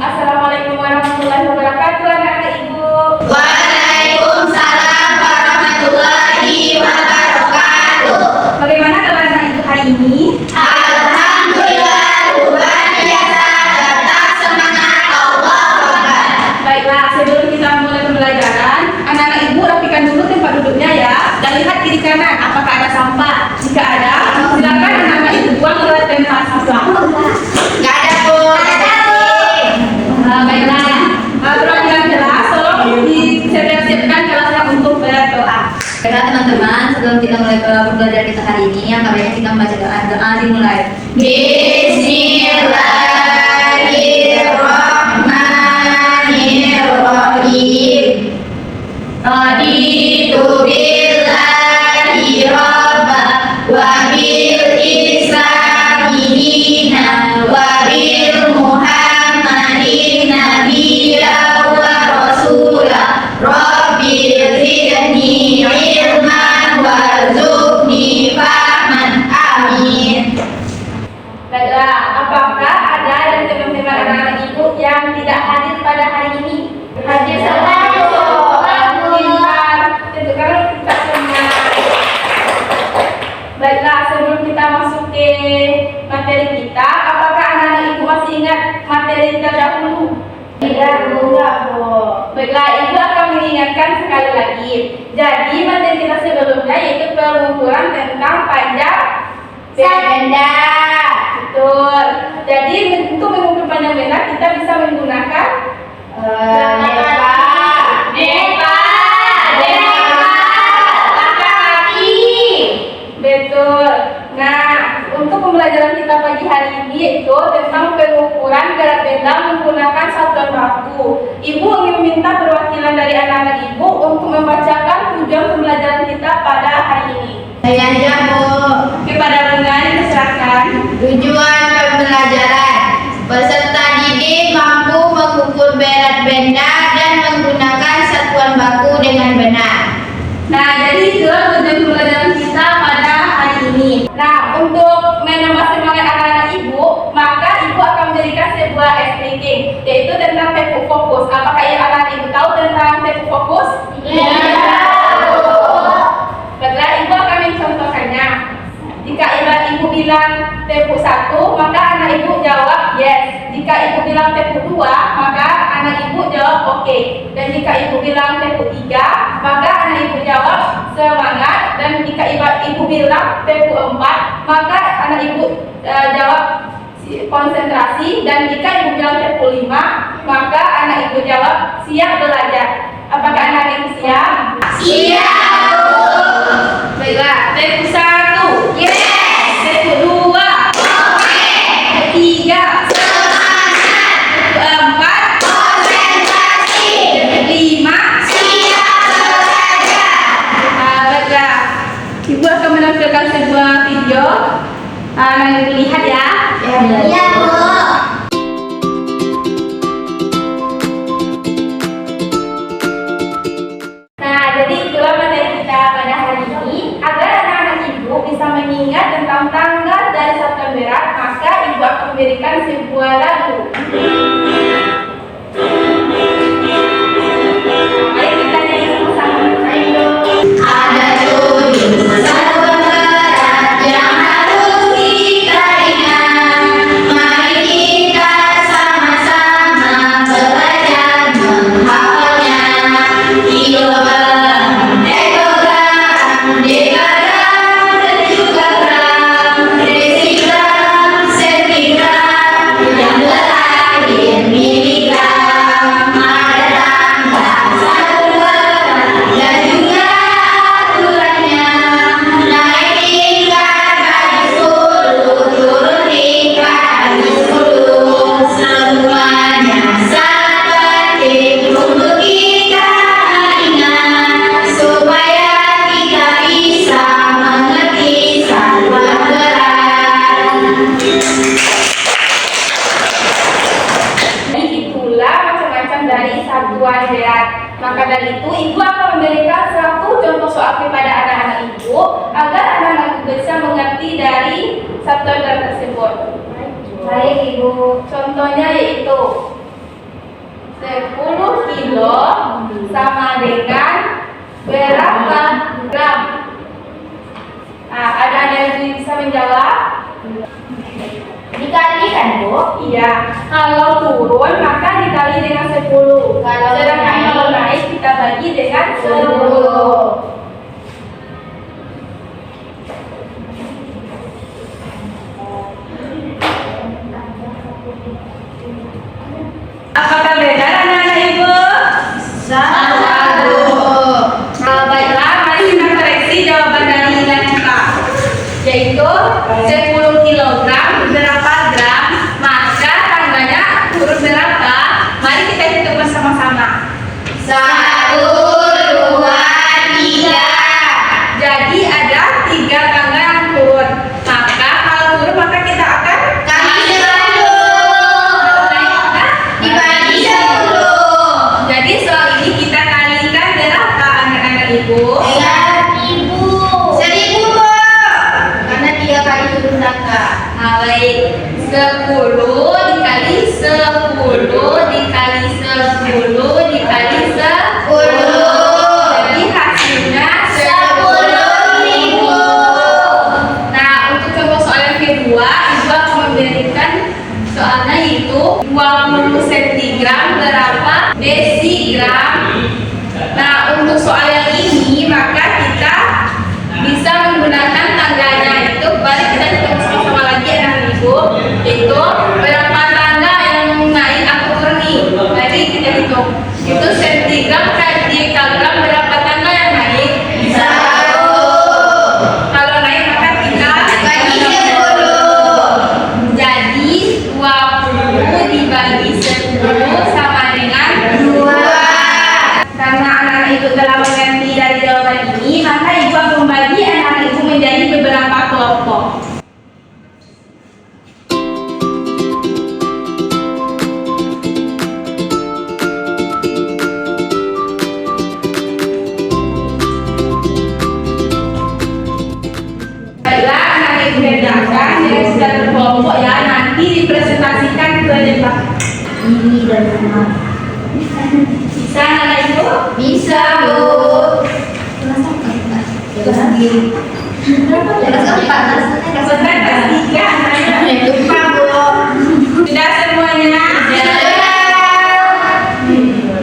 Assalamualaikum warahmatullahi wabarakatuh, anak-anak Ibu. Waalaikumsalam warahmatullahi wabarakatuh. Bagaimana kabar anak Ibu hari ini? Alhamdulillah, luar biasa, tetap semangat, Allah Akbar. Baiklah, sebelum kita mulai pembelajaran, anak-anak Ibu rapikan dulu tempat duduknya ya. Dan lihat kiri kanan, apakah ada sampah? Jika ada, silakan anak-anak Ibu buang ke tempat sampah. Nggak ada pun. Baiklah, perwakilan kelas, tolong disiapkan kelasnya untuk berdoa. Baiklah teman-teman, sebelum kita mulai pembelajaran kita hari ini, yang baiknya kita membaca doa dimulai. Bismillahirrahmanirrahim. Raditu billahi rabba wa bil islami dinan wa bil muhammadin nabiyya wa rasula rabbi zidni ilman warzuqni fahman. Amin. Baiklah, apakah ada dari teman-teman anak-anak Ibu yang tidak hadir pada hari ini? Hadir selalu. Pintar, tentukan kita semua. Baiklah, sebelum kita masuk ke materi kita, apakah anak-anak Ibu masih ingat materi terdahulu? Tidak, Bu. Baiklah, Ibu akan mengingatkan sekali lagi. Jadi materi kita sebelumnya yaitu pengukuran tentang panjang Benda. Betul. Jadi untuk mengukur panjang benda kita bisa menggunakan Nepa. Langkah kaki. betul. Nah, untuk pembelajaran kita pagi hari ini yaitu tentang pengukuran berat benda menggunakan satuan baku. Ibu ingin meminta perwakilan dari anak-anak Ibu untuk membacakan tujuan pembelajaran kita pada hari ini. Saya aja, Bu. Kepada Bunga diserahkan. Tujuan pembelajaran: peserta didik mampu mengukur berat benda dan menggunakan satuan baku dengan benar. Nah, jadi itulah tujuan pembelajaran kita pada hari ini. Nah, untuk menambah semangat anak-anak Ibu, maka Ibu akan memberikan sebuah explaining, yaitu tentang tekuk fokus. Apakah yang anak-anak Ibu tahu tentang tekuk fokus? Baiklah, Ibu akan mencontohkannya. Jika Ibu bilang tekuk 1, maka anak Ibu jawab yes. Jika Ibu bilang tekuk 2, maka anak Ibu jawab oke. Dan jika Ibu bilang tekuk 3, maka anak Ibu jawab semangat. Dan jika Ibu bilang tekuk 4, maka anak Ibu jawab konsentrasi. Dan jika Ibu bilang tekuk 5, maka anak Ibu jawab siap belajar. Apakah anak Ibu siap? Siap, Bu. Baiklah, tekuk 1, Yes. tekuk 2, Oke. tekuk 3, Semangat. tekuk 4, Konsentrasi. tekuk 5. Siap belajar. Baiklah, Ibu akan menampilkan sebuah video. Nanti lihat ya. Iya, Bu. Nah, jadi itulah materi kita pada hari ini. Agar anak-anak Ibu bisa mengingat tentang tanggal dari satuan berat, maka Ibu akan memberikan sebuah lagu. Mari kita nyanyi sama-sama. Ayo. Ada 7 satuan berat yang harus kita ingat. Mari kita sama-sama belajar menghafalnya. Kilogram, dekogram, dekagram, dan juga gram, desigram, sentigram, yang terakhir miligram. Ada tanggal satuan berat dan juga aturannya. Naik tingkat bagi 10, turun tingkat bagi 10. Semuanya sangat penting untuk kita ingat, supaya kita bisa mengerti satuan berat. Jadi itulah macam-macam dari satuan berat. Maka dari itu Ibu akan memberikan satu contoh soal kepada anak-anak Ibu agar anak-anak Ibu bisa mengerti dari satuan berat tersebut. Baik, Ibu. Contohnya yaitu 10 kilo sama dengan berapa gram? Nah, ada yang bisa menjawab? Dikalikan, Bu. Iya, kalau turun maka dikali dengan 10. Sedangkan kalau naik kita bagi dengan 10. Apakah benar anak-anak ibu? Satu. Baiklah, mari kita koreksi jawaban dari Ina kita, yaitu 10 kilogram berapa gram, maka tangganya turun berapa? Mari kita hitung bersama-sama. 1, 2, 3. Jadi ada 3 tangga yang turun. Maka kalau turun maka kita akan Kali 10. kalau naik maka Dibagi 10. jadi soal ini kita kalikan berapa anak-anak ibu? Dengan 1000, Bu. Karena 3 kali turun tangga. Nah, baik. 10 dikali 10 dikali 10 dikali 10. Jadi hasilnya 10.000. Nah, untuk contoh soal yang kedua, ibu akan memberikan soalnya yaitu 20 cm berapa desigram. Nah, untuk soal yang ini maka kita bisa menggunakan tangganya itu. Balik kita hitung sama-sama lagi anak ibu, itu berapa tangga yang naik atau turun nih. Mari kita hitung. Itu sentigram kali dekagram, berapa tangga yang naik? 1. Kalau naik maka kita Bagi 10. jadi 20 dibagi 10 sama dengan 2. Karena anak-anak ibu telah mengerti dari jawaban ini, maka ibu akan membagi anak-anak ibu menjadi beberapa kelompok. Baiklah, anak-anak ibu kerjakan dengan secara berkelompok ya. Nanti dipresentasikan ke depan. Ini dan rumah. Bisa anak-anak ibu? Bisa, Bu. Jaga sendiri. Jaga keempat. Kebetulan kelas 3 anak-anak. Lupa, Bu. Sudah semuanya?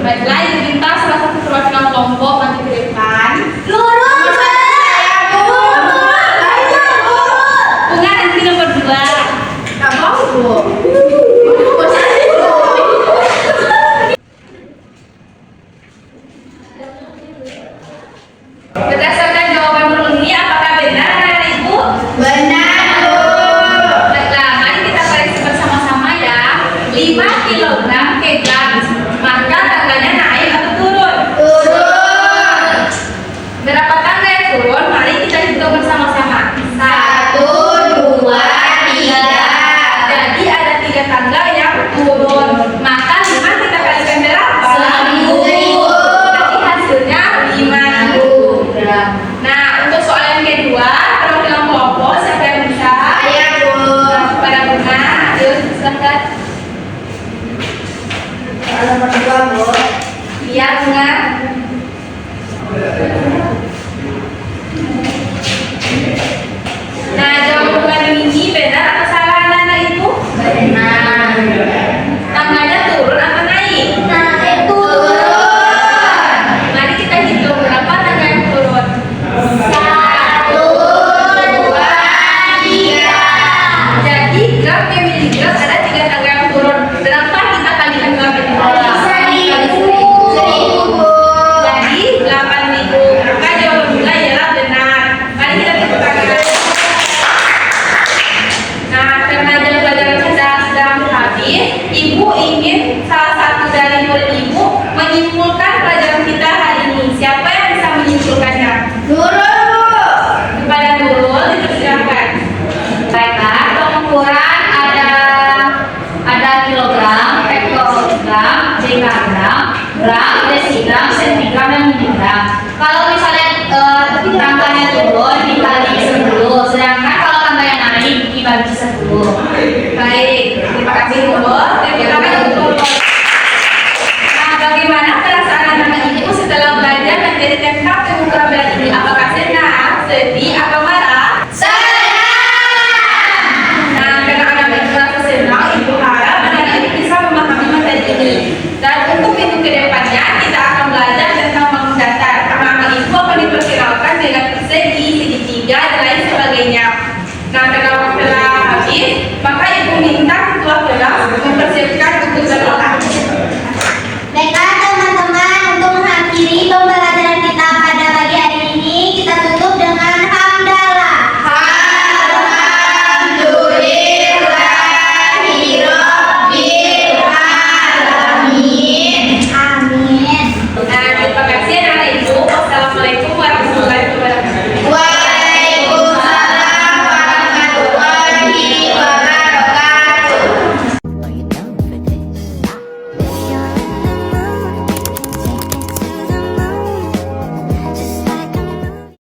Baiklah, ibu minta salah satu perwakilan kelompok maju ke depan. Lurus, saya, Bu. Bunga nanti nomor 2. Nggak mau, Bu. Berdasarkan jawaban dulu ini, apakah benar anak-anak ibu? Benar, Bu. Baiklah, mari kita koreksi bersama-sama ya. 5 kg ke gram, maka tangganya naik atau turun? Turun. Berapa tangga yang turun? Mari kita hitung bersama-sama. 1, 2, 3. Jadi ada 3 tangga yang turun. Maka 5 kita kalikan berapa? 1000. Jadi hasilnya 5.000 gram. Nah, untuk soal yang kedua, perwakilan kelompok siapa yang bisa? Saya, Bu. Pada Bunga, ayo silakan. Nomor 2, Bu. Iya, Bunga. Nah, jawaban ini benar atau salah anak-anak ibu? Benar. Tangganya turun atau naik? Naik, turun. Mari kita hitung berapa tangga yang turun. 1, 2, 3. Jadi gram ke miligram ada 3 tangga yang turun. Berapa kita kalikan gram ke miligram? Seribu, Bu. Jadi 8.000. Maka jawaban Bunga ialah benar. Mari kita tepuk tangan. Nah, karena jam pelajaran kita sedang habis, ibu ingin salah satu dari murid ibu menyimpulkan pelajaran kita hari ini. Siapa yang bisa menyimpulkannya? Nurul, Bu. Kepada Nurul, dipersilakan. Baiklah, pengukuran ada kilogram, hektogram, dekagram, gram, desigram, sentigram, dan miligram. Kalau misalnya tangganya turun dibagi 10, sedangkan kalau tangganya naik dibagi 10. Baik, terima kasih Nurul. Terima kasih untuk Nurul. ini. Dan untuk itu ke depannya